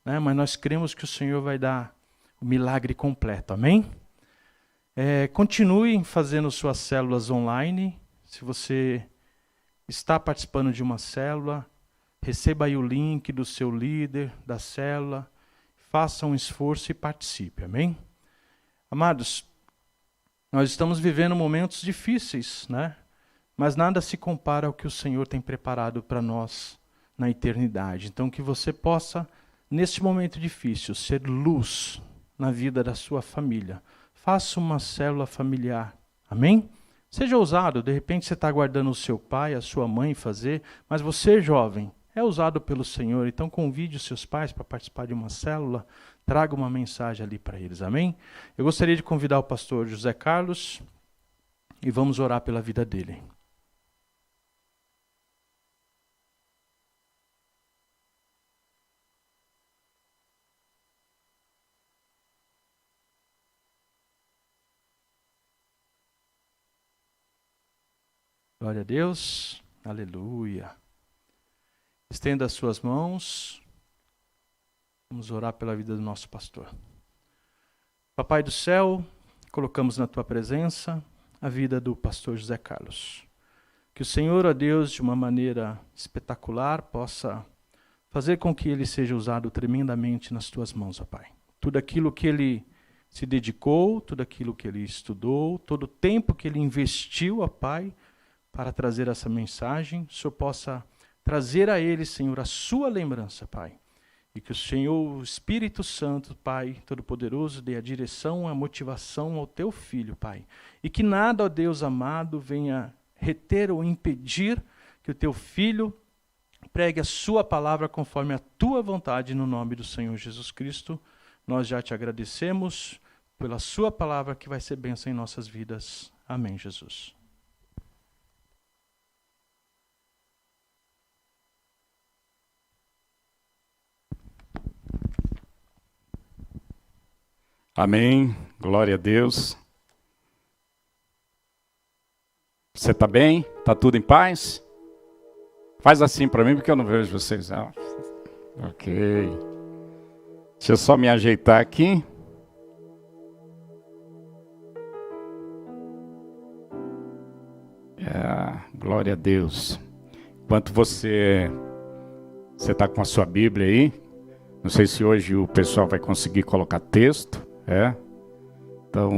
né? Mas nós cremos que o Senhor vai dar o milagre completo, amém? Continue fazendo suas células online. Se você está participando de uma célula, receba aí o link do seu líder da célula, faça um esforço e participe, amém? Amados, nós estamos vivendo momentos difíceis, né? Mas nada se compara ao que o Senhor tem preparado para nós na eternidade. Então que você possa, neste momento difícil, ser luz na vida da sua família. Faça uma célula familiar, amém? Seja ousado, de repente você está aguardando o seu pai, a sua mãe fazer, mas você, jovem, é usado pelo Senhor, então convide os seus pais para participar de uma célula, traga uma mensagem ali para eles, amém? Eu gostaria de convidar o pastor José Carlos e vamos orar pela vida dele. Glória a Deus, aleluia. Estenda as suas mãos, vamos orar pela vida do nosso pastor. Papai do céu, colocamos na tua presença a vida do pastor José Carlos. Que o Senhor, ó Deus, de uma maneira espetacular, possa fazer com que ele seja usado tremendamente nas tuas mãos, ó Pai. Tudo aquilo que ele se dedicou, tudo aquilo que ele estudou, todo o tempo que ele investiu, ó Pai, para trazer essa mensagem, o Senhor possa trazer a ele, Senhor, a sua lembrança, Pai. E que o Senhor, o Espírito Santo, Pai Todo-Poderoso, dê a direção, a motivação ao teu filho, Pai. E que nada, ó Deus amado, venha reter ou impedir que o teu filho pregue a sua palavra conforme a tua vontade, no nome do Senhor Jesus Cristo. Nós já te agradecemos pela sua palavra que vai ser bênção em nossas vidas. Amém, Jesus. Amém, glória a Deus. Você está bem? Está tudo em paz? Faz assim para mim porque eu não vejo vocês. Ok. Deixa eu só me ajeitar aqui. Glória a Deus. Enquanto você está com a sua Bíblia aí, não sei se hoje o pessoal vai conseguir colocar texto. Então,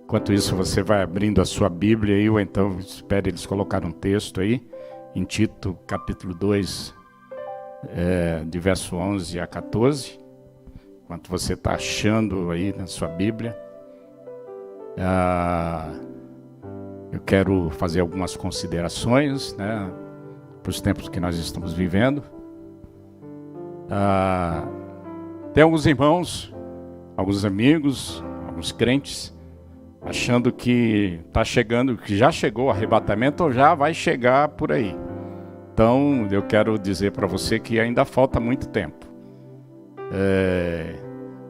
enquanto isso você vai abrindo a sua Bíblia aí, ou então espere eles colocar um texto aí, em Tito capítulo 2, de verso 11 a 14, enquanto você está achando aí na sua Bíblia, eu quero fazer algumas considerações, né, para os tempos que nós estamos vivendo. Tem alguns irmãos, alguns amigos, alguns crentes, achando que está chegando, que já chegou o arrebatamento ou já vai chegar por aí. Então, eu quero dizer para você que ainda falta muito tempo.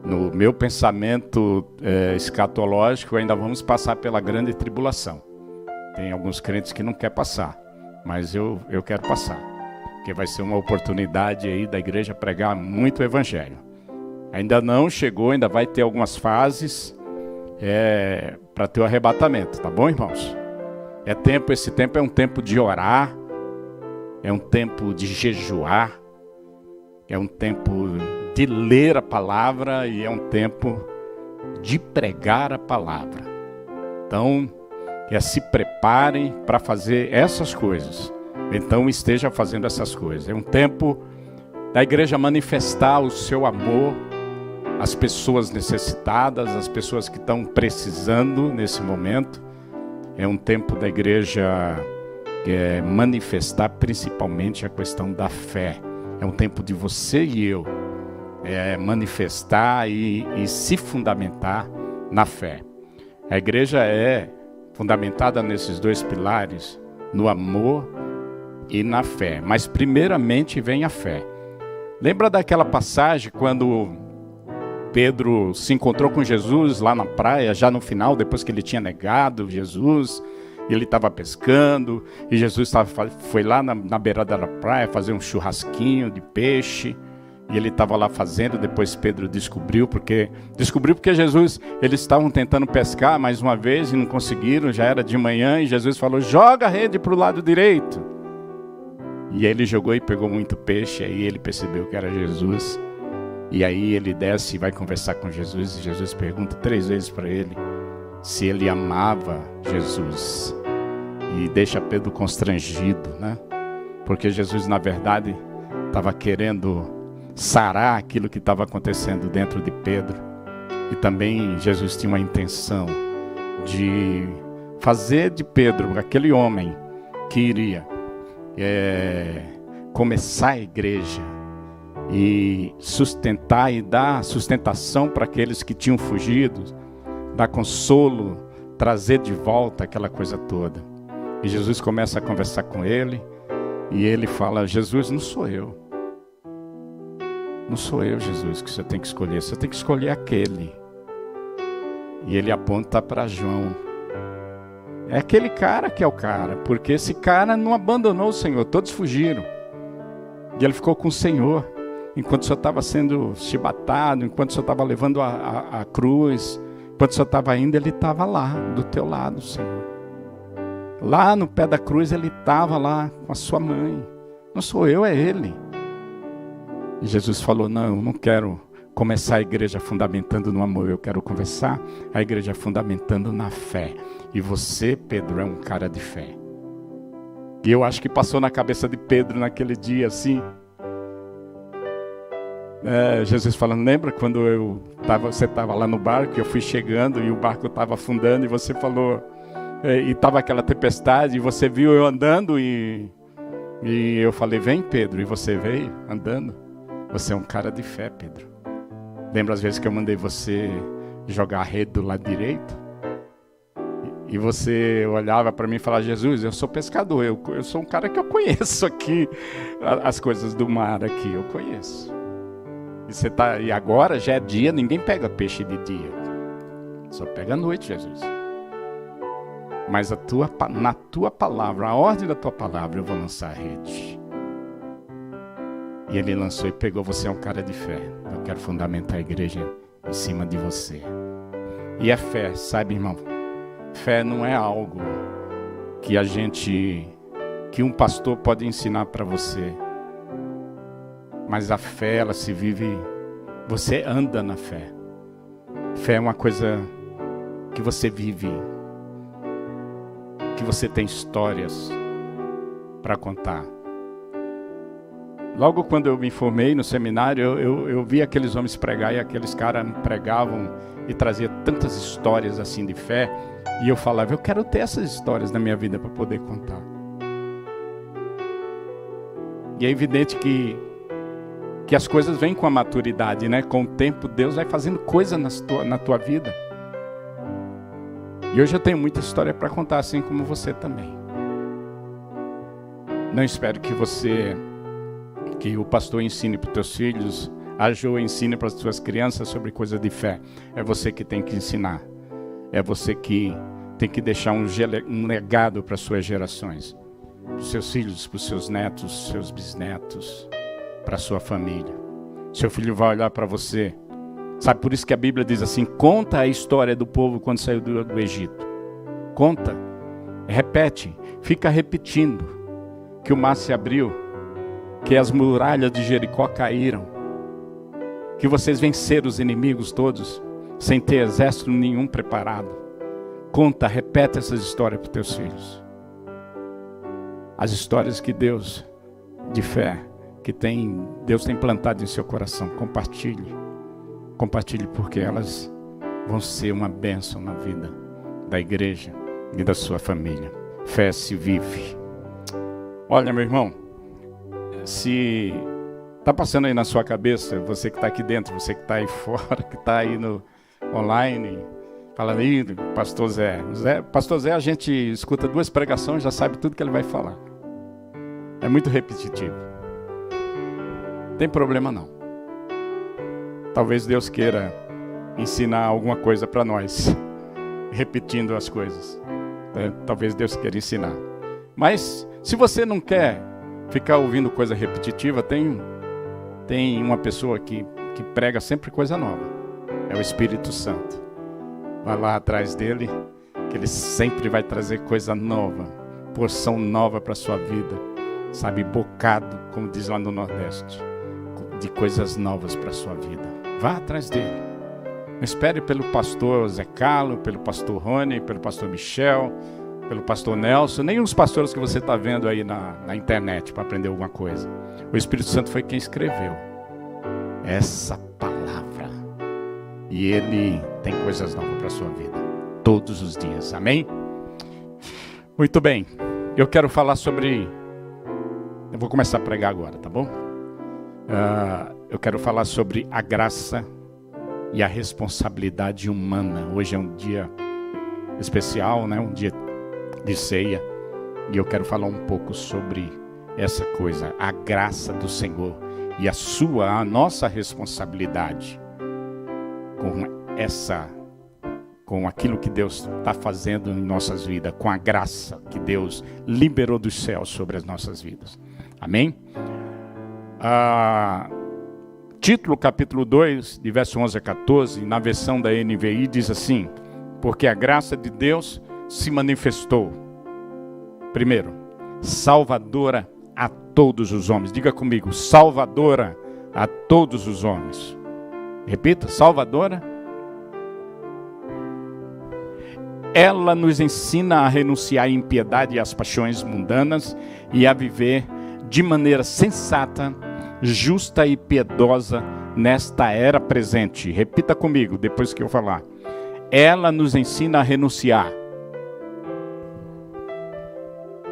No meu pensamento escatológico, ainda vamos passar pela grande tribulação. Tem alguns crentes que não querem passar, mas eu quero passar, porque vai ser uma oportunidade aí da igreja pregar muito o evangelho. Ainda não chegou, ainda vai ter algumas fases para ter o arrebatamento, tá bom, irmãos? Esse tempo é um tempo de orar, é um tempo de jejuar, é um tempo de ler a palavra e é um tempo de pregar a palavra. Então, se preparem para fazer essas coisas. Então, esteja fazendo essas coisas. É um tempo da igreja manifestar o seu amor às pessoas necessitadas, às pessoas que estão precisando nesse momento. É um tempo da igreja manifestar principalmente a questão da fé. É um tempo de você e eu manifestar e se fundamentar na fé. A igreja é fundamentada nesses dois pilares, no amor e na fé. Mas primeiramente vem a fé. Lembra daquela passagem quando Pedro se encontrou com Jesus lá na praia, já no final, depois que ele tinha negado Jesus, ele estava pescando, e Jesus foi lá na beirada da praia fazer um churrasquinho de peixe, E ele estava lá fazendo, depois Pedro descobriu porque Jesus, eles estavam tentando pescar mais uma vez e não conseguiram, já era de manhã, e Jesus falou, joga a rede para o lado direito. E aí ele jogou e pegou muito peixe, aí ele percebeu que era Jesus. E aí ele desce e vai conversar com Jesus, e Jesus pergunta 3 vezes para ele se ele amava Jesus. E deixa Pedro constrangido, né? Porque Jesus, na verdade, estava querendo sarar aquilo que estava acontecendo dentro de Pedro. E também Jesus tinha uma intenção de fazer de Pedro aquele homem que iria começar a igreja e sustentar e dar sustentação para aqueles que tinham fugido, dar consolo, trazer de volta aquela coisa toda. E Jesus começa a conversar com ele e ele fala, Jesus, não sou eu. Não sou eu, Jesus, que você tem que escolher. Você tem que escolher aquele. E ele aponta para João. É aquele cara que é o cara. Porque esse cara não abandonou o Senhor. Todos fugiram. E ele ficou com o Senhor. Enquanto o Senhor estava sendo chibatado. Enquanto o Senhor estava levando a cruz. Enquanto o Senhor estava indo, ele estava lá, do teu lado, Senhor. Lá no pé da cruz, ele estava lá com a sua mãe. Não sou eu, é ele. E Jesus falou, não, eu não quero começar a igreja fundamentando no amor, eu quero começar a igreja fundamentando na fé. E você, Pedro, é um cara de fé. E eu acho que passou na cabeça de Pedro naquele dia assim. Jesus falando, lembra quando você estava lá no barco, eu fui chegando e o barco estava afundando e você falou, e estava aquela tempestade e você viu eu andando e eu falei, vem Pedro, e você veio andando. Você é um cara de fé, Pedro. Lembra as vezes que eu mandei você jogar a rede do lado direito? E você olhava para mim e falava, Jesus, eu sou pescador, eu sou um cara que eu conheço aqui, as coisas do mar aqui, eu conheço. E agora já é dia, ninguém pega peixe de dia. Só pega à noite, Jesus. Mas na tua palavra, a ordem da tua palavra, eu vou lançar a rede. E ele lançou e pegou, você é um cara de fé. Eu quero fundamentar a igreja em cima de você. E a fé, sabe, irmão? Fé não é algo que um pastor pode ensinar para você. Mas a fé, ela se vive, você anda na fé. Fé é uma coisa que você vive, que você tem histórias para contar. Logo quando eu me formei no seminário, eu vi aqueles homens pregar e aqueles caras pregavam e traziam tantas histórias assim de fé. E eu falava, eu quero ter essas histórias na minha vida para poder contar. E é evidente que as coisas vêm com a maturidade, né? Com o tempo, Deus vai fazendo coisa na tua vida. E hoje eu tenho muita história para contar, assim como você também. Não espero que o pastor ensine para os teus filhos, a Jo ensine para as tuas crianças sobre coisa de fé. É você que tem que ensinar. É você que tem que deixar um legado para as suas gerações. Para os seus filhos, para os seus netos, seus bisnetos, para a sua família. Seu filho vai olhar para você. Sabe, por isso que a Bíblia diz assim, conta a história do povo quando saiu do Egito. Conta, repete, fica repetindo que o mar se abriu, que as muralhas de Jericó caíram, que vocês venceram os inimigos todos, sem ter exército nenhum preparado. Conta, repete essas histórias para os teus filhos. As histórias que Deus, de fé, Deus tem plantado em seu coração. Compartilhe. Compartilhe porque elas vão ser uma bênção na vida da igreja e da sua família. Fé se vive. Olha, meu irmão, se está passando aí na sua cabeça, você que está aqui dentro, você que está aí fora, que está aí no online, falando aí, Pastor Zé. Pastor Zé, a gente escuta 2 pregações, já sabe tudo que ele vai falar. É muito repetitivo. Não tem problema não. Talvez Deus queira ensinar alguma coisa para nós, repetindo as coisas. Talvez Deus queira ensinar. Mas, se você não quer ficar ouvindo coisa repetitiva, tem tem uma pessoa que prega sempre coisa nova. É o Espírito Santo. Vai lá atrás dele, que ele sempre vai trazer coisa nova, porção nova para a sua vida. Sabe, bocado, como diz lá no Nordeste, de coisas novas para a sua vida. Vá atrás dele. Não espere pelo pastor Zé Carlos, pelo pastor Rony, pelo pastor Michel, pelo pastor Nelson, nem os pastores que você está vendo aí na internet para aprender alguma coisa. O Espírito Santo foi quem escreveu essa palavra. E ele tem coisas novas para a sua vida, todos os dias. Amém? Muito bem. Eu quero falar sobre... Eu vou começar a pregar agora, tá bom? Eu quero falar sobre a graça e a responsabilidade humana. Hoje é um dia especial, né? Um dia de ceia. E eu quero falar um pouco sobre essa coisa, a graça do Senhor e a nossa responsabilidade com aquilo que Deus está fazendo em nossas vidas, com a graça que Deus liberou dos céus sobre as nossas vidas. Amém? Título, capítulo 2, de verso 11 a 14, na versão da NVI, diz assim: porque a graça de Deus se manifestou, primeiro, salvadora a todos os homens. Diga comigo, salvadora a todos os homens. Repita, salvadora. Ela nos ensina a renunciar à impiedade e às paixões mundanas e a viver de maneira sensata, justa e piedosa nesta era presente. Repita comigo, depois que eu falar. Ela nos ensina a renunciar.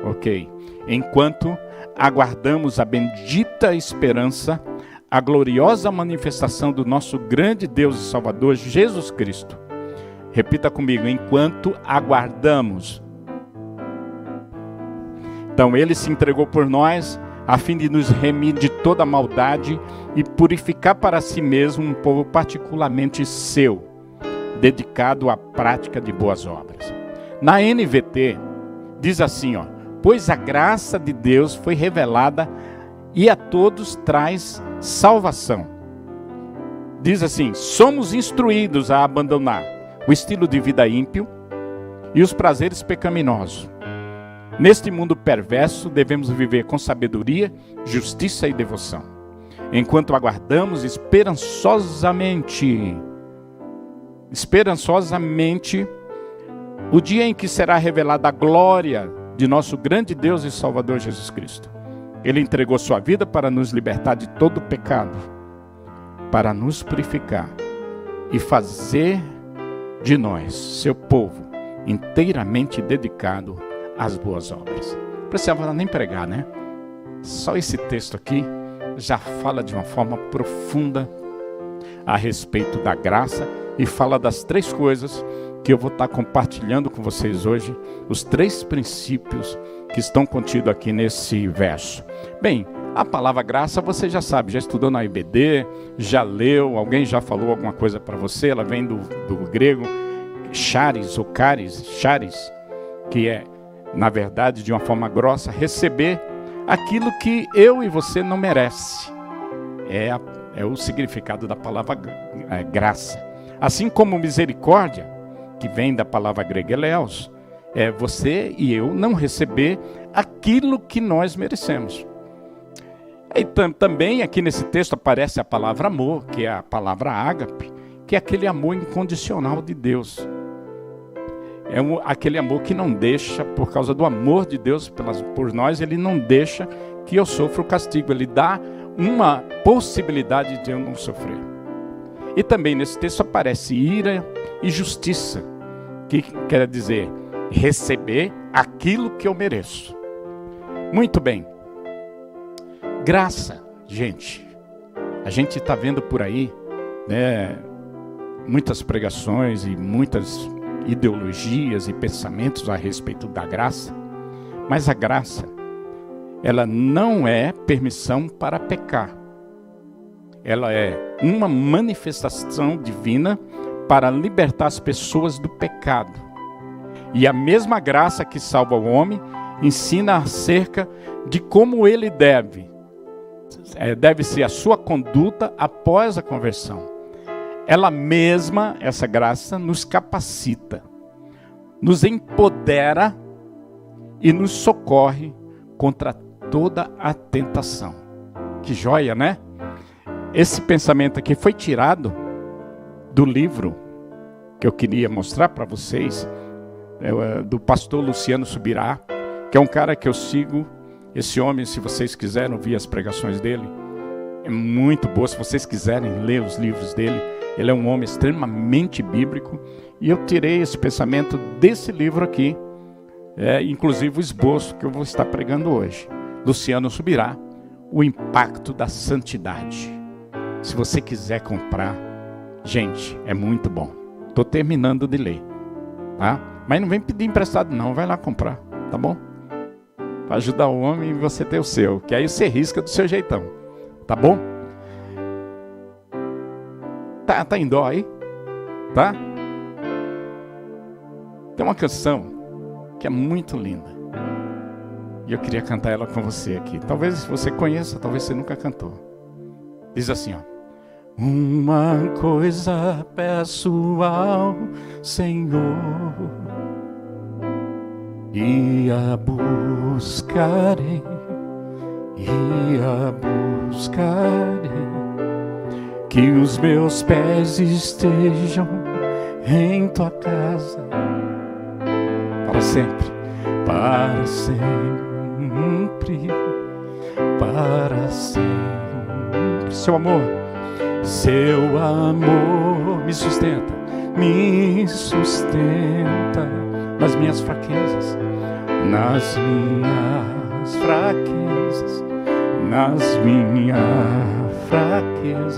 Ok. Enquanto aguardamos a bendita esperança, a gloriosa manifestação do nosso grande Deus e Salvador, Jesus Cristo. Repita comigo, enquanto aguardamos. Então, ele se entregou por nós, a fim de nos remir de toda maldade e purificar para si mesmo um povo particularmente seu, dedicado à prática de boas obras. Na NVT, diz assim, pois a graça de Deus foi revelada e a todos traz salvação. Diz assim, somos instruídos a abandonar o estilo de vida ímpio e os prazeres pecaminosos. Neste mundo perverso, devemos viver com sabedoria, justiça e devoção, enquanto aguardamos esperançosamente o dia em que será revelada a glória de nosso grande Deus e Salvador Jesus Cristo. Ele entregou sua vida para nos libertar de todo pecado, para nos purificar e fazer de nós, seu povo, inteiramente dedicado às boas obras. Não precisava nem pregar, né? Só esse texto aqui já fala de uma forma profunda a respeito da graça e fala das três coisas que eu vou estar compartilhando com vocês hoje, os três princípios que estão contidos aqui nesse verso. Bem, a palavra graça você já sabe, já estudou na IBD, já leu, alguém já falou alguma coisa para você, ela vem do grego charis ou charis, que é, na verdade, de uma forma grossa, receber aquilo que eu e você não merece. É o significado da palavra graça. Assim como misericórdia, que vem da palavra grega eleos, é você e eu não receber aquilo que nós merecemos. E também aqui nesse texto aparece a palavra amor, que é a palavra ágape, que é aquele amor incondicional de Deus. É aquele amor que não deixa, por causa do amor de Deus por nós, ele não deixa que eu sofra o castigo. Ele dá uma possibilidade de eu não sofrer. E também nesse texto aparece ira e justiça, que quer dizer receber aquilo que eu mereço. Muito bem. Graça, gente. A gente está vendo por aí, né, muitas pregações e muitas ideologias e pensamentos a respeito da graça, mas a graça, ela não é permissão para pecar. Ela é uma manifestação divina para libertar as pessoas do pecado. E a mesma graça que salva o homem ensina acerca de como ele deve deve ser a sua conduta após a conversão. Ela mesma, essa graça, nos capacita, nos empodera e nos socorre contra toda a tentação. Que joia, né? Esse pensamento aqui foi tirado do livro que eu queria mostrar para vocês, do pastor Luciano Subirá, que é um cara que eu sigo. Esse homem, se vocês quiserem ouvir as pregações dele, é muito boa. Se vocês quiserem ler os livros dele, ele é um homem extremamente bíblico. E eu tirei esse pensamento desse livro aqui, inclusive o esboço que eu vou estar pregando hoje. Luciano Subirá, O Impacto da Santidade. Se você quiser comprar, gente, é muito bom. Estou terminando de ler, tá? Mas não vem pedir emprestado não, vai lá comprar, tá bom? Para ajudar o homem e você ter o seu, que aí você risca do seu jeitão, tá bom? Tá em dó aí? Tá? Tem uma canção que é muito linda. E eu queria cantar ela com você aqui. Talvez você conheça, talvez você nunca cantou. Diz assim, ó. Uma coisa peço ao Senhor, e a buscarei, que os meus pés estejam em tua casa, para sempre, para sempre, para sempre. Seu amor me sustenta nas minhas fraquezas,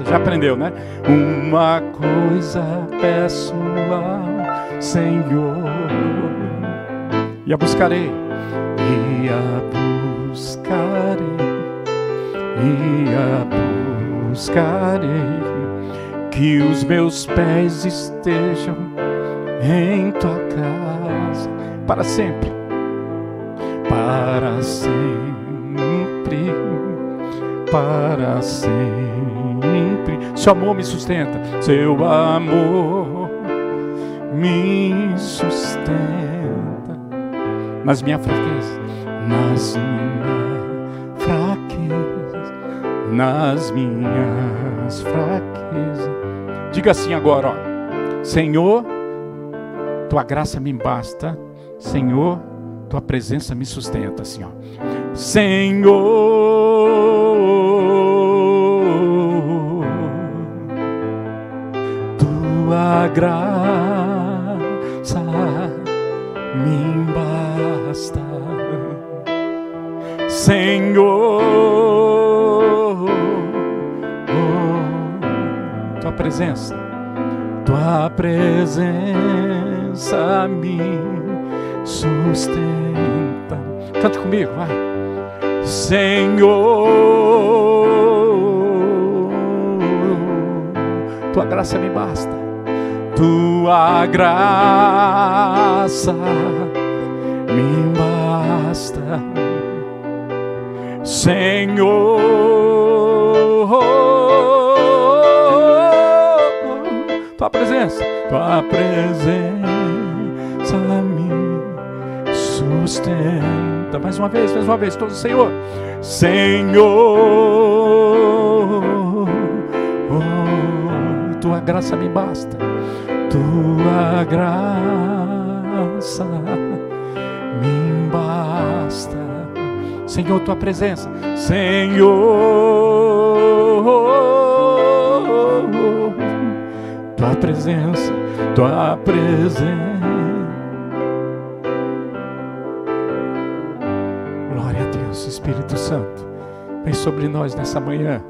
Já aprendeu, né? Uma coisa peço ao Senhor, e a buscarei, que os meus pés estejam em tua casa, para sempre, para sempre. Seu amor me sustenta, seu amor me sustenta nas minhas fraquezas, Diga assim agora, ó. Senhor, tua graça me basta. Senhor, tua presença me sustenta. Assim, ó. Senhor, tua graça me basta. Senhor, tua presença me sustenta. Cante comigo, vai. Senhor, tua graça me basta. Tua graça me basta. Senhor, tua presença me sustenta. Mais uma vez, todos, Senhor, tua graça me basta, tua graça me basta. Senhor, tua presença, Senhor, tua presença. Glória a Deus, Espírito Santo, vem sobre nós nessa manhã.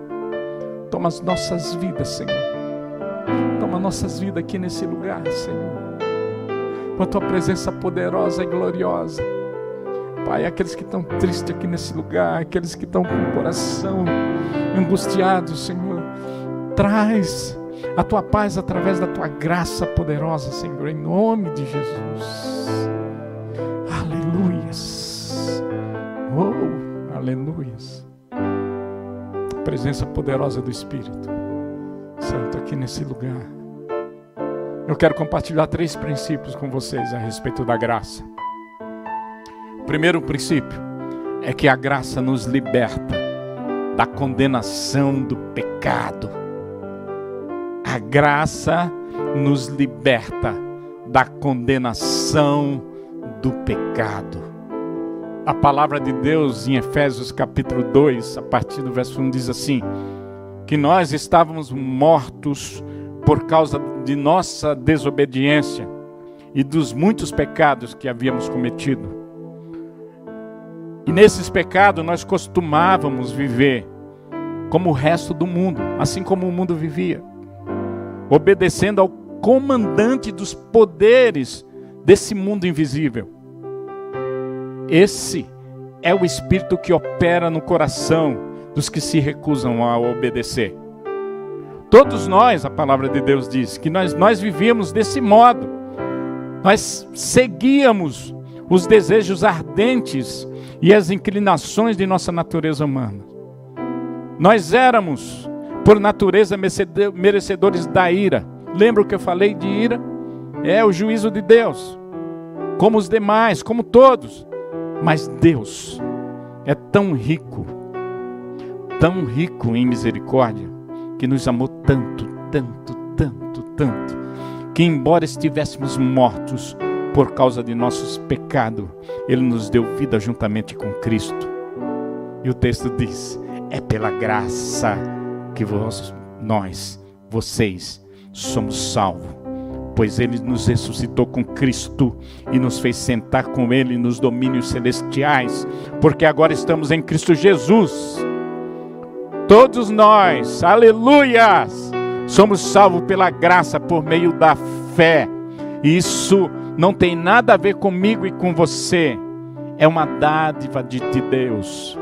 Toma as nossas vidas, Senhor. Toma nossas vidas aqui nesse lugar, Senhor, com a tua presença poderosa e gloriosa. Pai, aqueles que estão tristes aqui nesse lugar, aqueles que estão com o coração angustiado, Senhor, traz a tua paz através da tua graça poderosa, Senhor, em nome de Jesus. Aleluias. Oh, aleluias. presença poderosa do Espírito Santo aqui nesse lugar. Eu quero compartilhar 3 princípios com vocês a respeito da graça. O primeiro princípio é que a graça nos liberta da condenação do pecado. A graça nos liberta da condenação do pecado. A palavra de Deus em Efésios capítulo 2, a partir do verso 1, diz assim: que nós estávamos mortos por causa de nossa desobediência e dos muitos pecados que havíamos cometido. E nesses pecados nós costumávamos viver como o resto do mundo, assim como o mundo vivia, obedecendo ao comandante dos poderes desse mundo invisível. Esse é o espírito que opera no coração dos que se recusam a obedecer. Todos nós, a palavra de Deus diz, que nós vivíamos desse modo. Nós seguíamos os desejos ardentes e as inclinações de nossa natureza humana. Nós éramos, por natureza, merecedores da ira. Lembra o que eu falei de ira? É o juízo de Deus. Como os demais, como todos. Mas Deus é tão rico em misericórdia, que nos amou tanto, que embora estivéssemos mortos por causa de nossos pecados, Ele nos deu vida juntamente com Cristo. E o texto diz: é pela graça que vocês somos salvos. Pois Ele nos ressuscitou com Cristo e nos fez sentar com Ele nos domínios celestiais, porque agora estamos em Cristo Jesus. Todos nós, aleluias, somos salvos pela graça por meio da fé. E isso não tem nada a ver comigo e com você. É uma dádiva de Deus.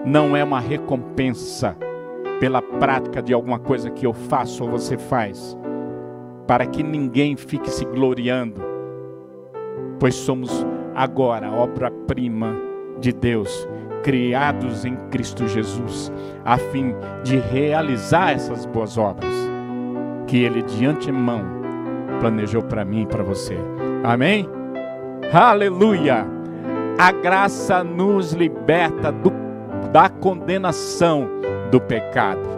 Não é uma recompensa pela prática de alguma coisa que eu faço ou você faz, para que ninguém fique se gloriando, pois somos agora obra-prima de Deus, criados em Cristo Jesus, a fim de realizar essas boas obras que Ele de antemão planejou para mim e para você. Amém? Aleluia! A graça nos liberta da condenação do pecado.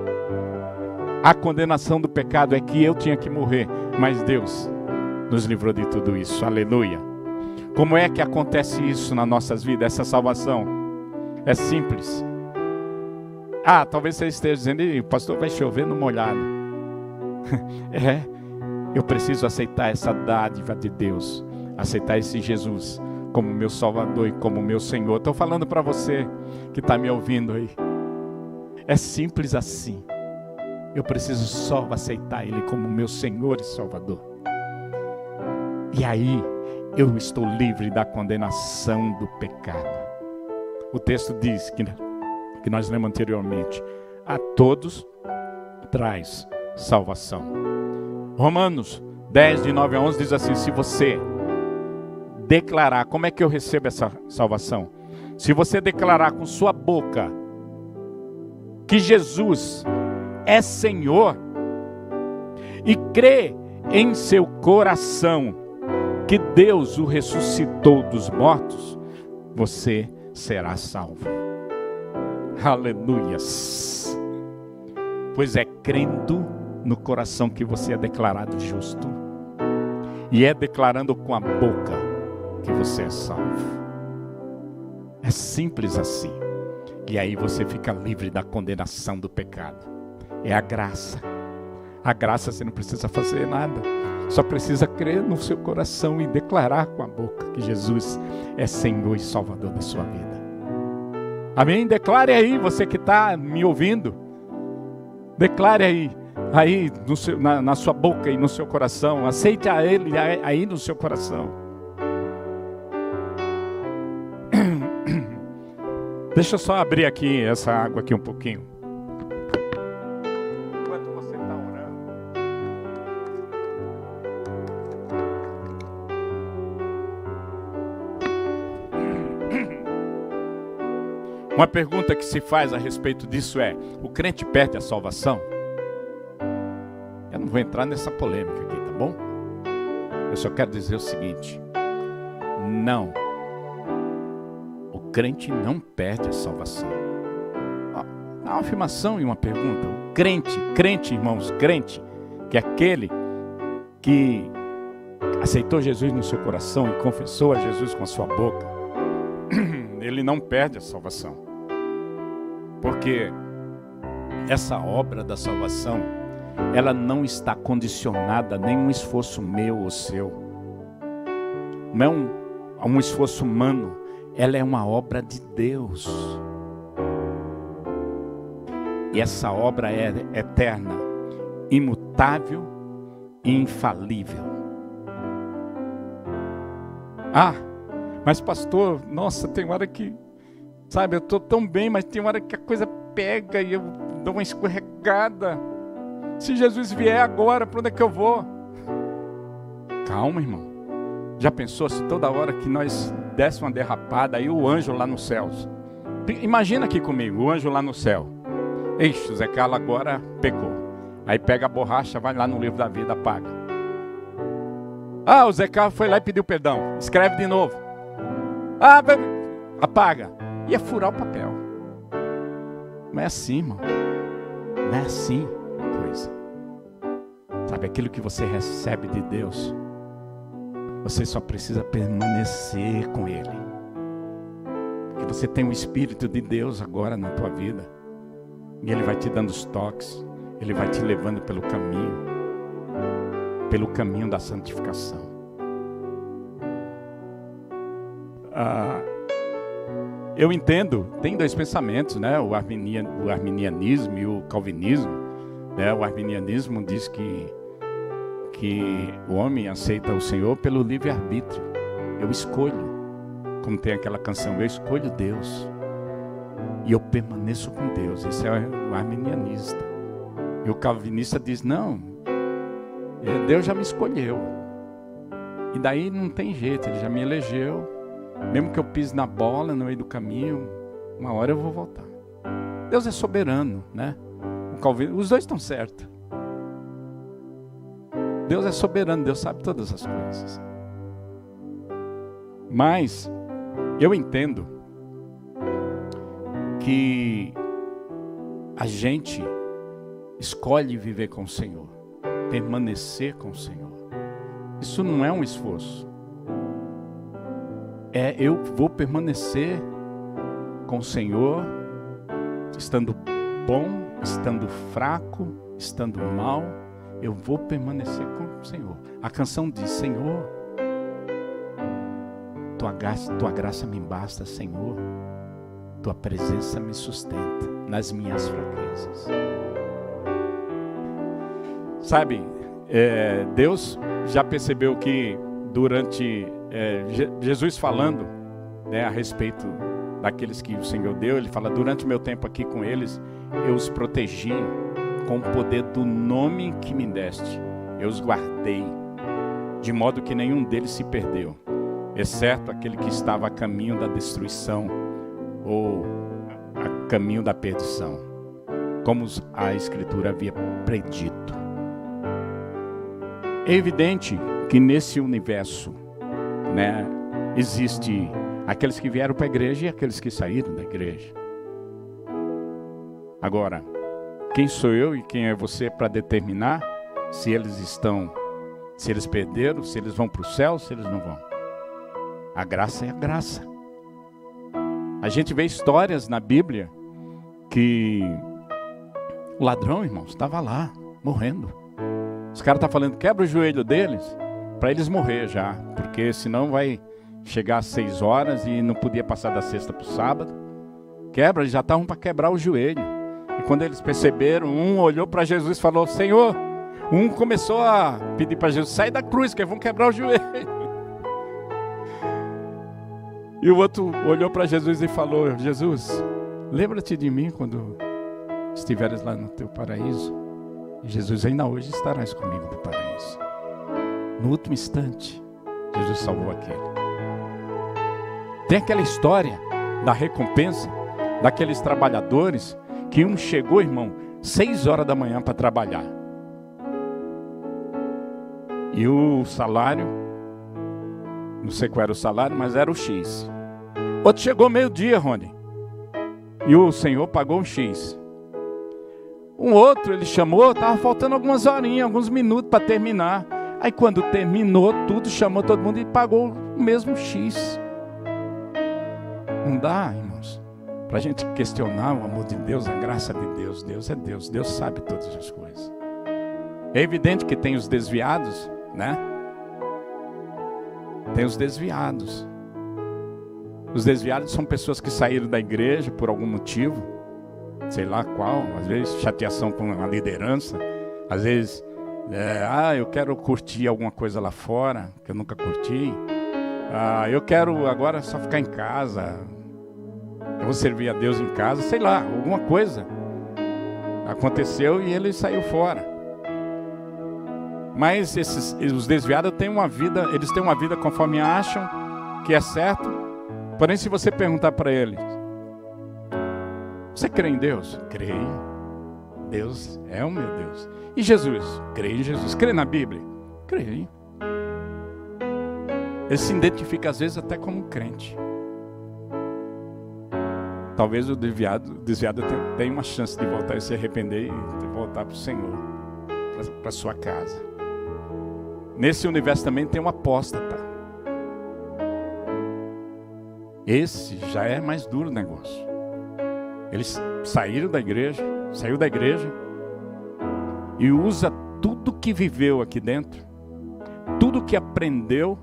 A condenação do pecado é que eu tinha que morrer, mas Deus nos livrou de tudo isso. Aleluia! Como é que acontece isso nas nossas vidas, essa salvação? É simples. Talvez você esteja dizendo: o pastor, vai chover no molhado. Eu preciso aceitar essa dádiva de Deus, aceitar esse Jesus como meu Salvador e como meu Senhor. Estou falando para você que está me ouvindo aí. É simples assim. Eu preciso só aceitar Ele como meu Senhor e Salvador. E aí eu estou livre da condenação do pecado. O texto diz que nós lemos anteriormente: a todos traz salvação. Romanos 10, de 9 a 11 diz assim: se você declarar, como é que eu recebo essa salvação? Se você declarar com sua boca que Jesus é Senhor e crê em seu coração que Deus o ressuscitou dos mortos, você será salvo. Aleluias! Pois é crendo no coração que você é declarado justo, e é declarando com a boca que você é salvo. É simples assim. E aí você fica livre da condenação do pecado. É a graça. A graça você não precisa fazer nada. Só precisa crer no seu coração e declarar com a boca que Jesus é Senhor e Salvador da sua vida. Amém? Declare aí, você que está me ouvindo. Declare aí na sua boca e no seu coração. Aceite a Ele aí no seu coração. Deixa eu só abrir aqui essa água aqui um pouquinho. Enquanto você está orando. Uma pergunta que se faz a respeito disso é: o crente perde a salvação? Eu não vou entrar nessa polêmica aqui, tá bom? Eu só quero dizer o seguinte: não. O crente não perde a salvação. Há uma afirmação e uma pergunta. O crente, irmãos, crente, que é aquele que aceitou Jesus no seu coração e confessou a Jesus com a sua boca, ele não perde a salvação. Porque essa obra da salvação, ela não está condicionada a nenhum esforço meu ou seu. Não é um esforço humano, ela é uma obra de Deus. E essa obra é eterna, imutável e infalível. Ah, mas pastor, nossa, tem hora que, sabe, eu estou tão bem, mas tem hora que a coisa pega e eu dou uma escorregada. Se Jesus vier agora, para onde é que eu vou? Calma, irmão. Já pensou se toda hora que nós desse uma derrapada, aí o anjo lá nos céus? Imagina aqui comigo, o anjo lá no céu. Ixi, o Zé Carlos agora pecou. Aí pega a borracha, vai lá no livro da vida, apaga. Ah, o Zé Carlos foi lá e pediu perdão. Escreve de novo. Ah, apaga. Ia furar o papel. Não é assim, irmão. Não é assim a coisa. Sabe, aquilo que você recebe de Deus, você só precisa permanecer com Ele. Porque você tem o Espírito de Deus agora na tua vida. E Ele vai te dando os toques. Ele vai te levando pelo caminho da santificação. Eu entendo, tem dois pensamentos, né? O arminianismo e o calvinismo. Né? O arminianismo diz que o homem aceita o Senhor pelo livre-arbítrio. Eu escolho, como tem aquela canção, eu escolho Deus. E eu permaneço com Deus. Esse é o arminianista. E o calvinista diz, não, Deus já me escolheu. E daí não tem jeito, Ele já me elegeu. Mesmo que eu pise na bola no meio do caminho, uma hora eu vou voltar. Deus é soberano, né? Os dois estão certos. Deus é soberano, Deus sabe todas as coisas. Mas eu entendo que a gente escolhe viver com o Senhor, permanecer com o Senhor. Isso não é um esforço. Eu vou permanecer com o Senhor, estando bom, estando fraco, estando mal, eu vou permanecer com o Senhor. A canção diz, Senhor, tua graça me basta, Senhor, tua presença me sustenta nas minhas fraquezas. Sabe, Deus já percebeu que durante Jesus falando, né, a respeito daqueles que o Senhor deu, Ele fala, durante o meu tempo aqui com eles, eu os protegi com o poder do nome que me deste. Eu os guardei, de modo que nenhum deles se perdeu, exceto aquele que estava a caminho da destruição ou a caminho da perdição, como a Escritura havia predito. É evidente que nesse universo, né, existe aqueles que vieram para a igreja e aqueles que saíram da igreja. Agora, quem sou eu e quem é você para determinar se eles perderam, se eles vão para o céu, se eles não vão? A graça é a graça. A gente vê histórias na Bíblia que o ladrão, irmãos, estava lá, morrendo. Os caras estão falando, quebra o joelho deles, para eles morrer já, porque senão vai chegar às 6 horas e não podia passar da sexta para o sábado. Quebra, eles já estavam para quebrar o joelho. E quando eles perceberam, um olhou para Jesus e falou, Senhor, um começou a pedir para Jesus, sai da cruz, que vão quebrar o joelho. E o outro olhou para Jesus e falou, Jesus, lembra-te de mim quando estiveres lá no teu paraíso. E Jesus, ainda hoje estarás comigo no paraíso. No último instante, Jesus salvou aquele. Tem aquela história da recompensa, daqueles trabalhadores que um chegou, irmão, 6 horas da manhã para trabalhar. E o salário, não sei qual era o salário, mas era o X. Outro chegou meio-dia, Rony, e o Senhor pagou o X. Um outro ele chamou, estava faltando algumas horinhas, alguns minutos para terminar. Aí quando terminou tudo, chamou todo mundo e pagou o mesmo X. Não dá, irmãos, para a gente questionar o amor de Deus, a graça de Deus. Deus é Deus, Deus sabe todas as coisas. É evidente que tem os desviados, né? Tem os desviados. Os desviados são pessoas que saíram da igreja por algum motivo, sei lá qual, às vezes chateação com a liderança, às vezes, eu quero curtir alguma coisa lá fora, que eu nunca curti, eu quero agora só ficar em casa, eu vou servir a Deus em casa, sei lá, alguma coisa aconteceu e ele saiu fora. Mas os desviados têm uma vida, eles têm uma vida conforme acham que é certo. Porém, se você perguntar para eles, você crê em Deus? Creio. Deus é o meu Deus. E Jesus? Creio em Jesus. Crê na Bíblia? Creio. Ele se identifica às vezes até como crente. Talvez o desviado tenha uma chance de voltar e se arrepender e voltar para o Senhor, para sua casa. Nesse universo também tem um apóstata. Esse já é mais duro o negócio. Eles saiu da igreja e usa tudo que viveu aqui dentro, tudo que aprendeu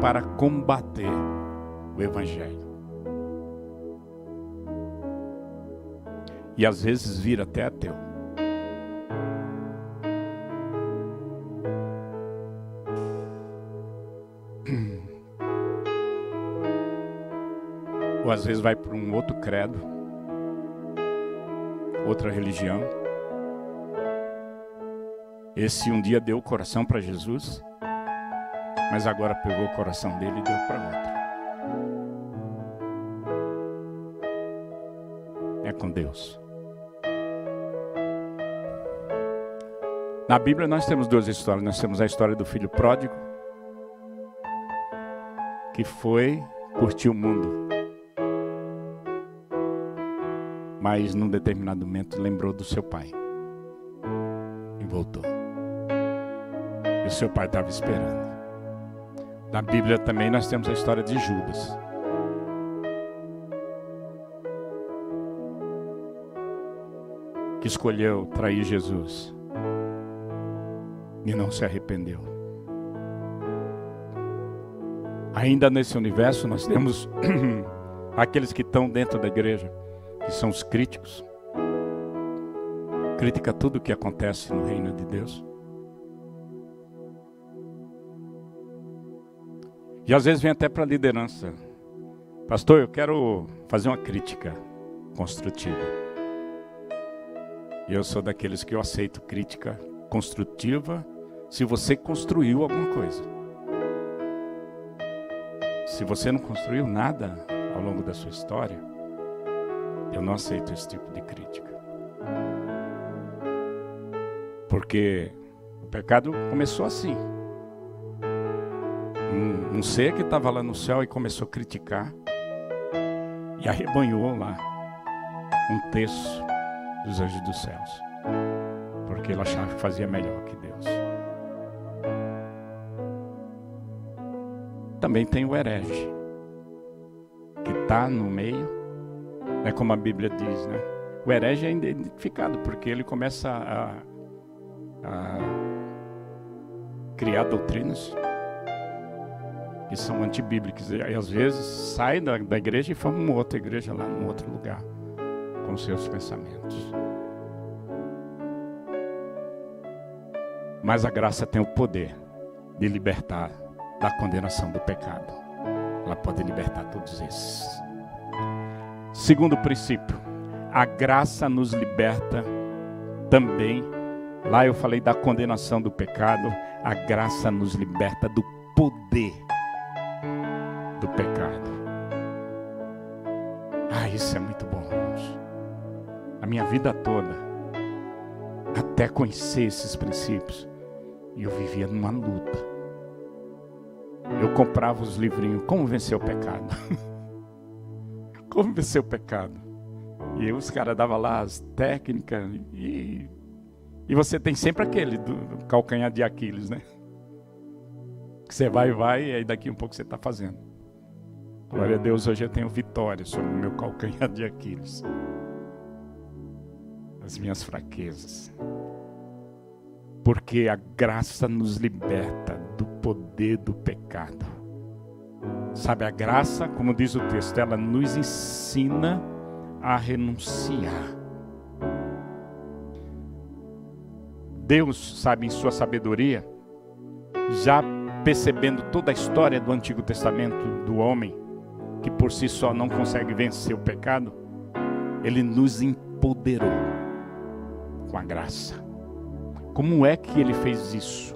para combater o Evangelho. E às vezes vira até ateu. Ou às vezes vai para um outro credo, outra religião. Esse um dia deu o coração para Jesus, mas agora pegou o coração dele e deu para outro. É com Deus. Na Bíblia nós temos 2 histórias. Nós temos a história do filho pródigo, que foi curtir o mundo, mas num determinado momento lembrou do seu pai e voltou. E o seu pai estava esperando. Na Bíblia também nós temos a história de Judas, que escolheu trair Jesus e não se arrependeu. Ainda nesse universo nós temos aqueles que estão dentro da igreja, que são os críticos. Critica tudo o que acontece no reino de Deus. E às vezes vem até para a liderança. Pastor, eu quero fazer uma crítica construtiva. E eu sou daqueles que eu aceito crítica construtiva se você construiu alguma coisa. Se você não construiu nada ao longo da sua história, eu não aceito esse tipo de crítica. Porque o pecado começou assim. Um ser que estava lá no céu e começou a criticar e arrebanhou lá 1/3 dos anjos dos céus, porque ele achava que fazia melhor que Deus. Também tem o herege, que está no meio, é como a Bíblia diz, né? O herege é identificado porque ele começa a criar doutrinas que são antibíblicas, e às vezes sai da igreja e forma uma outra igreja lá num outro lugar, com seus pensamentos. Mas a graça tem o poder de libertar da condenação do pecado. Ela pode libertar todos esses. Segundo princípio, a graça nos liberta também. Lá eu falei da condenação do pecado, a graça nos liberta do poder do pecado. Isso é muito vida toda, até conhecer esses princípios. E eu vivia numa luta. Eu comprava os livrinhos, como vencer o pecado. Como vencer o pecado. E os caras davam lá as técnicas. E você tem sempre aquele do calcanhar de Aquiles, né? Que você vai, e aí daqui um pouco você está fazendo. Glória a Deus, hoje eu tenho vitória sobre o meu calcanhar de Aquiles. As minhas fraquezas. Porque a graça nos liberta do poder do pecado. Sabe, a graça, como diz o texto, ela nos ensina a renunciar. Deus, sabe, em sua sabedoria, já percebendo toda a história do Antigo Testamento do homem, que por si só não consegue vencer o pecado, Ele nos empoderou com a graça. Como é que Ele fez isso?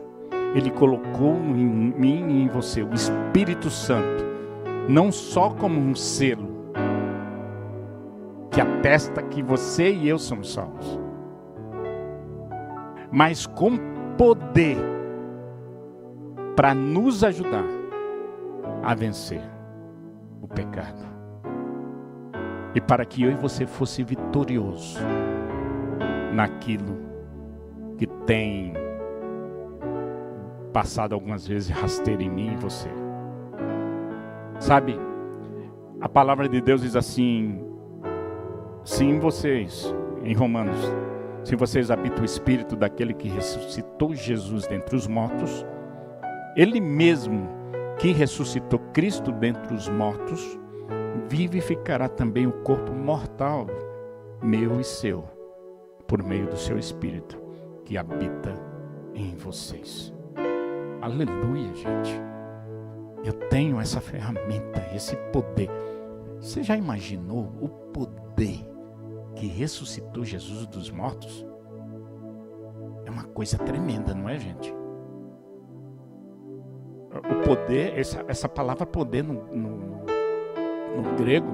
Ele colocou em mim e em você o Espírito Santo, não só como um selo, que atesta que você e eu somos salvos, mas com poder para nos ajudar a vencer o pecado. E para que eu e você fosse vitorioso naquilo que tem passado algumas vezes rasteiro em mim e em você. Sabe, a palavra de Deus diz assim: se em vocês, em Romanos, se vocês habitam o Espírito daquele que ressuscitou Jesus dentre os mortos, Ele mesmo que ressuscitou Cristo dentre os mortos, vivificará também o corpo mortal, meu e seu, por meio do seu Espírito, que habita em vocês. Aleluia, gente. Eu tenho essa ferramenta, esse poder. Você já imaginou o poder que ressuscitou Jesus dos mortos? É uma coisa tremenda, não é, gente? O poder, essa palavra poder no grego,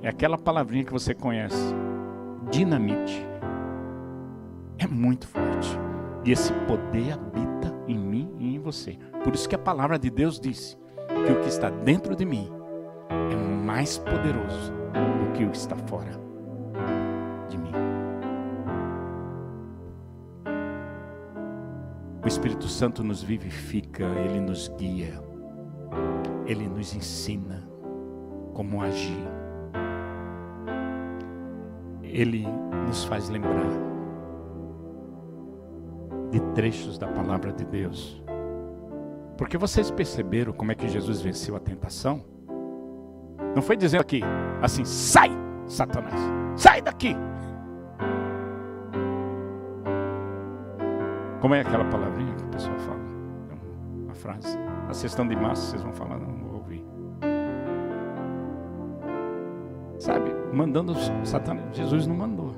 é aquela palavrinha que você conhece, dinamite. É muito forte. E esse poder habita em mim e em você. Por isso que a palavra de Deus disse que o que está dentro de mim é mais poderoso do que o que está fora de mim. O Espírito Santo nos vivifica, Ele nos guia, Ele nos ensina como agir. Ele nos faz lembrar de trechos da palavra de Deus. Porque vocês perceberam como é que Jesus venceu a tentação? Não foi dizendo aqui, assim, sai, Satanás, sai daqui. Como é aquela palavrinha que o pessoal fala? A frase. A sessão de massa, vocês vão falar, não vou ouvir. Sabe, mandando Satanás, Jesus não mandou.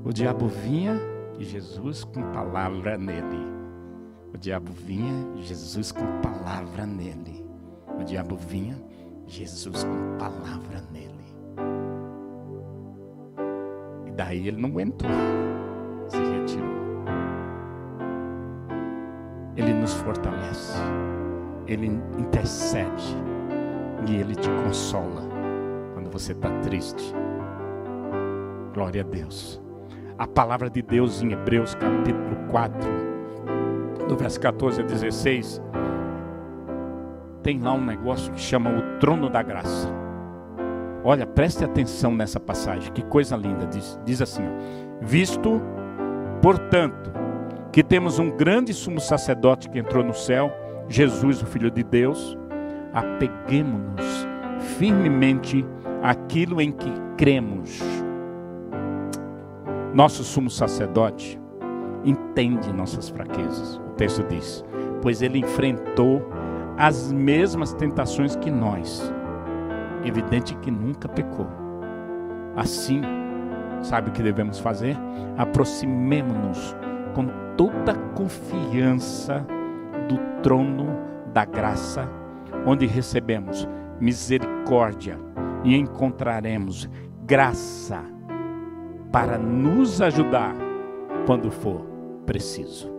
O diabo vinha e Jesus com palavra nele. O diabo vinha, Jesus com palavra nele. O diabo vinha, Jesus com palavra nele. E daí ele não aguentou, se retirou. Ele nos fortalece, Ele intercede e Ele te consola quando você está triste. Glória a Deus. A palavra de Deus em Hebreus capítulo 4, do verso 14 a 16, tem lá um negócio que chama o trono da graça. Olha, preste atenção nessa passagem, que coisa linda. Diz assim: visto, portanto, que temos um grande sumo sacerdote que entrou no céu, Jesus, o Filho de Deus, apeguemo-nos firmemente àquilo em que cremos. Nosso sumo sacerdote entende nossas fraquezas. O texto diz: pois ele enfrentou as mesmas tentações que nós, evidente que nunca pecou. Assim, sabe o que devemos fazer? Aproximemo-nos com toda a confiança do trono da graça, onde recebemos misericórdia e encontraremos graça para nos ajudar quando for preciso.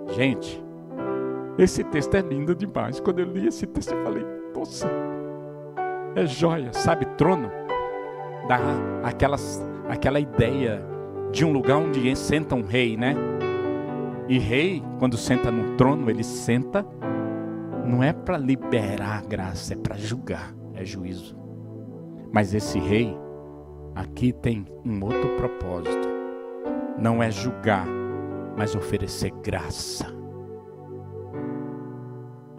Gente, esse texto é lindo demais. Quando eu li esse texto eu falei, nossa, é joia. Sabe, trono dá aquela ideia de um lugar onde senta um rei, né? E rei, quando senta no trono, ele senta, não é para liberar a graça, é para julgar, é juízo. Mas esse rei aqui tem um outro propósito. Não é julgar, mas oferecer graça.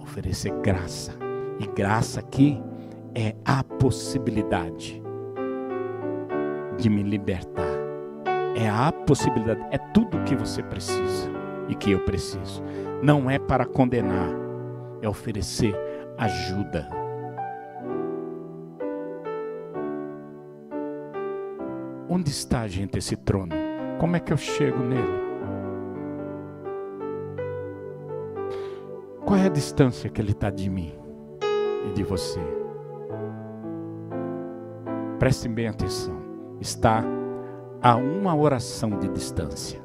Oferecer graça. E graça aqui é a possibilidade de me libertar. É a possibilidade, é tudo o que você precisa e que eu preciso. Não é para condenar, é oferecer ajuda. Onde está, gente, esse trono? Como é que eu chego nele? Qual é a distância que ele está de mim e de você? Prestem bem atenção. Está a uma oração de distância.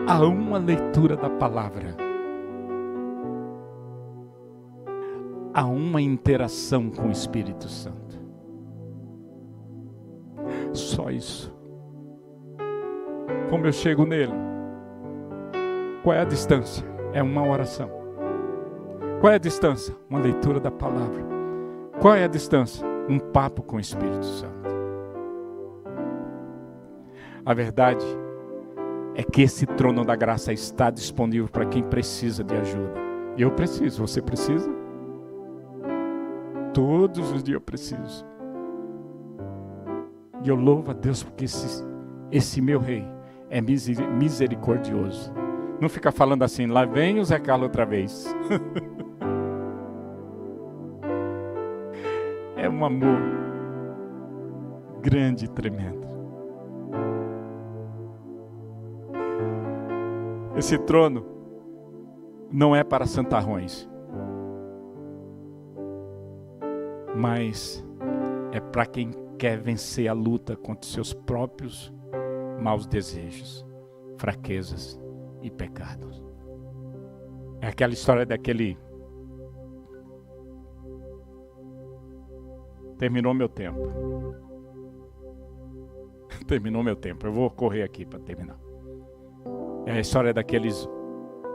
A uma leitura da palavra. A uma interação com o Espírito Santo. Só isso. Como eu chego nele? Qual é a distância? É uma oração. Qual é a distância? Uma leitura da palavra. Qual é a distância? Um papo com o Espírito Santo. A verdade é que esse trono da graça está disponível para quem precisa de ajuda. Eu preciso, você precisa? Todos os dias eu preciso. E eu louvo a Deus porque esse meu rei é misericordioso. Não fica falando assim, lá vem o Zé Carlos outra vez. É um amor grande e tremendo. Esse trono não é para santarrões, mas é para quem quer vencer a luta contra seus próprios maus desejos, fraquezas e pecados. É aquela história daquele... Terminou meu tempo. Terminou meu tempo. Eu vou correr aqui para terminar. É a história daqueles,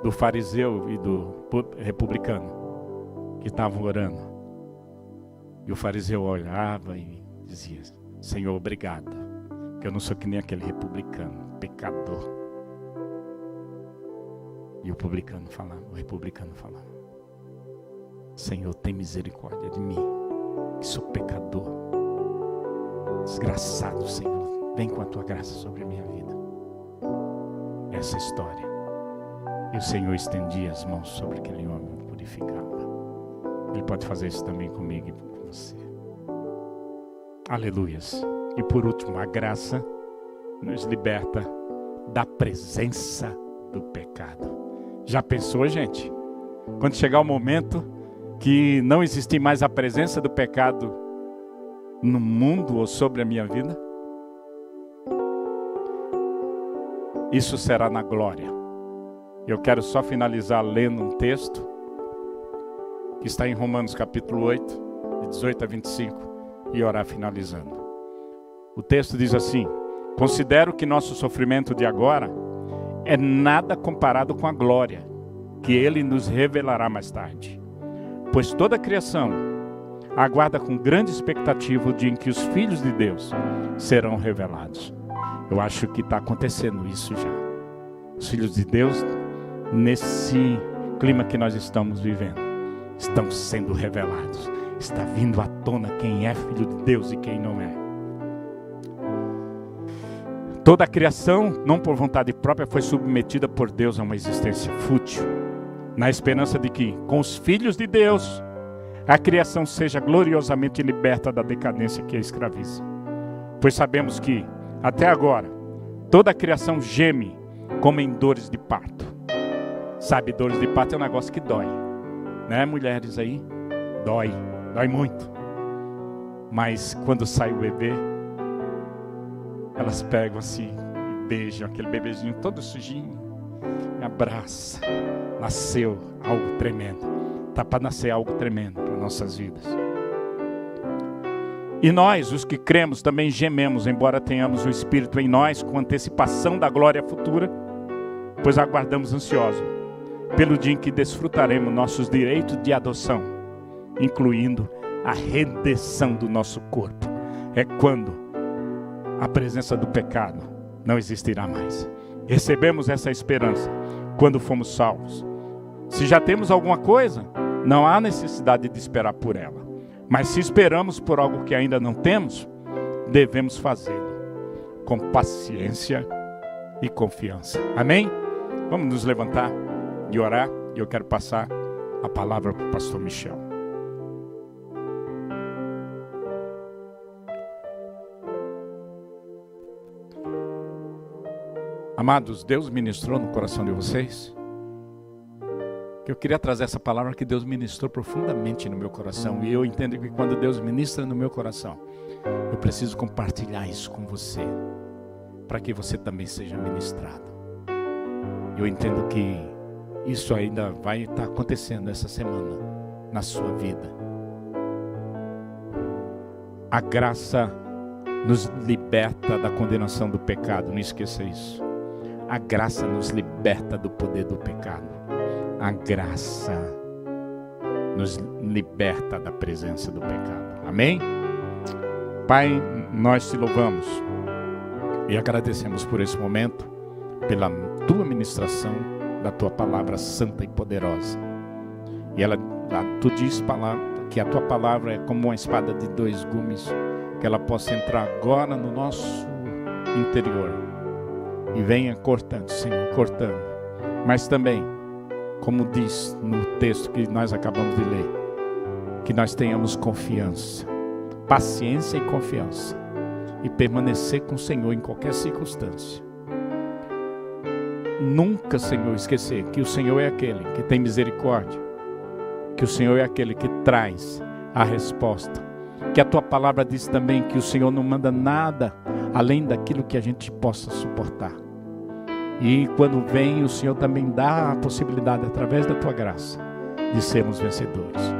do fariseu e do republicano, que estavam orando. E o fariseu olhava e dizia, Senhor, obrigado, que eu não sou que nem aquele republicano, pecador. E o republicano falava, Senhor, tem misericórdia de mim, que sou pecador. Desgraçado, Senhor, vem com a tua graça sobre a minha vida. Essa história. E o Senhor estendia as mãos sobre aquele homem e purificava. Ele pode fazer isso também comigo e com você. Aleluias. E por último, a graça nos liberta da presença do pecado. Já pensou, gente? Quando chegar o momento que não existir mais a presença do pecado no mundo ou sobre a minha vida? Isso será na glória. Eu quero só finalizar lendo um texto que está em Romanos capítulo 8, de 18 a 25, e orar finalizando. O texto diz assim: considero que nosso sofrimento de agora é nada comparado com a glória que Ele nos revelará mais tarde. Pois toda a criação aguarda com grande expectativa o dia em que os filhos de Deus serão revelados. Eu acho que está acontecendo isso já. Os filhos de Deus, nesse clima que nós estamos vivendo, estão sendo revelados. Está vindo à tona quem é filho de Deus e quem não é. Toda a criação, não por vontade própria, foi submetida por Deus a uma existência fútil, na esperança de que, com os filhos de Deus, a criação seja gloriosamente liberta da decadência que a escraviza. Pois sabemos que, até agora, toda a criação geme como em dores de parto. Sabe, dores de parto é um negócio que dói. Né, mulheres aí? Dói muito. Mas quando sai o bebê, elas pegam assim e beijam aquele bebezinho todo sujinho, e abraça. Nasceu algo tremendo. Está para nascer algo tremendo para nossas vidas. E nós, os que cremos, também gememos, embora tenhamos o Espírito em nós, com antecipação da glória futura, pois aguardamos ansiosos pelo dia em que desfrutaremos nossos direitos de adoção, incluindo a redenção do nosso corpo. É quando a presença do pecado não existirá mais. Recebemos essa esperança quando fomos salvos. Se já temos alguma coisa, não há necessidade de esperar por ela. Mas se esperamos por algo que ainda não temos, devemos fazê-lo com paciência e confiança. Amém? Vamos nos levantar e orar. E eu quero passar a palavra para o pastor Michel. Amados, Deus ministrou no coração de vocês? Que eu queria trazer essa palavra que Deus ministrou profundamente no meu coração. E eu entendo que quando Deus ministra no meu coração, eu preciso compartilhar isso com você, para que você também seja ministrado. Eu entendo que isso ainda vai estar acontecendo essa semana na sua vida. A graça nos liberta da condenação do pecado, não esqueça isso. A graça nos liberta do poder do pecado. A graça nos liberta da presença do pecado. Amém? Pai, nós te louvamos e agradecemos por esse momento, pela tua ministração da tua palavra santa e poderosa. E tu diz que a tua palavra é como uma espada de 2 gumes, que ela possa entrar agora no nosso interior e venha cortando, Senhor, cortando. Mas também, como diz no texto que nós acabamos de ler, que nós tenhamos confiança, paciência e confiança, e permanecer com o Senhor em qualquer circunstância. Nunca, Senhor, esquecer que o Senhor é aquele que tem misericórdia, que o Senhor é aquele que traz a resposta, que a tua palavra diz também que o Senhor não manda nada além daquilo que a gente possa suportar. E quando vem, o Senhor também dá a possibilidade, através da tua graça, de sermos vencedores.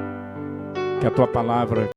Que a tua palavra